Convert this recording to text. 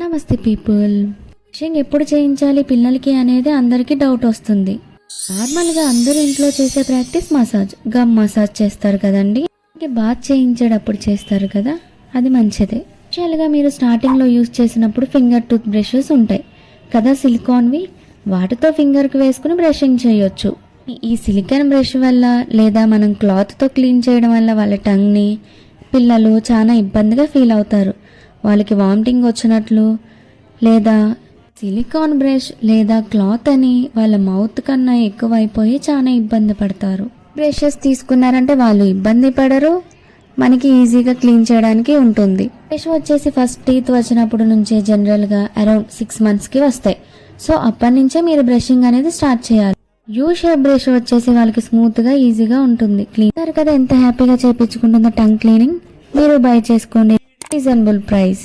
నమస్తే people. Brushing ఎప్పుడు చేయించాలి పిల్లలకి అనేది అందరికీ డౌట్ వస్తుంది. నార్మల్గా అందరూ ఇంట్లో చేసే ప్రాక్టీస్ మసాజ్, గమ్ మసాజ్ చేస్తారు కదండి. బాత్ చేయించేటప్పుడు చేస్తారు కదా, అది మంచిదే. స్పెషల్గా మీరు స్టార్టింగ్లో యూజ్ చేసినప్పుడు ఫింగర్ టూత్ బ్రషెస్ ఉంటాయి కదా, సిలికాన్వి. వాటితో ఫింగర్కి వేసుకుని బ్రషింగ్ చేయొచ్చు. ఈ సిలికాన్ బ్రష్ వల్ల లేదా మనం క్లాత్తో క్లీన్ చేయడం వల్ల వాళ్ళ టంగ్ని పిల్లలు చాలా ఇబ్బందిగా ఫీల్ అవుతారు. వాళ్ళకి వామిటింగ్ వచ్చినట్లు, లేదా సిలికాన్ బ్రష్ లేదా క్లాత్ అని వాళ్ళ మౌత్ కన్నా ఎక్కువైపోయి చాలా ఇబ్బంది పడతారు. బ్రషెస్ తీసుకున్నారంటే వాళ్ళు ఇబ్బంది పడరు, మనకి ఈజీగా క్లీన్ చేయడానికి ఉంటుంది. బ్రష్ వచ్చేసి ఫస్ట్ టీత్ వచ్చినప్పుడు నుంచే జనరల్గా అరౌండ్ 6 monthsకి వస్తాయి. సో అప్పటి నుంచే మీరు బ్రషింగ్ అనేది స్టార్ట్ చేయాలి. యూ షేప్ బ్రష్ వచ్చేసి వాళ్ళకి స్మూత్గా ఈజీగా ఉంటుంది. క్లీన్ కదా ఎంత హ్యాపీగా చేయించుకుంటుందో టంగ్ క్లీనింగ్. మీరు బై చేసుకోండి, రీజనబుల్ ప్రైస్.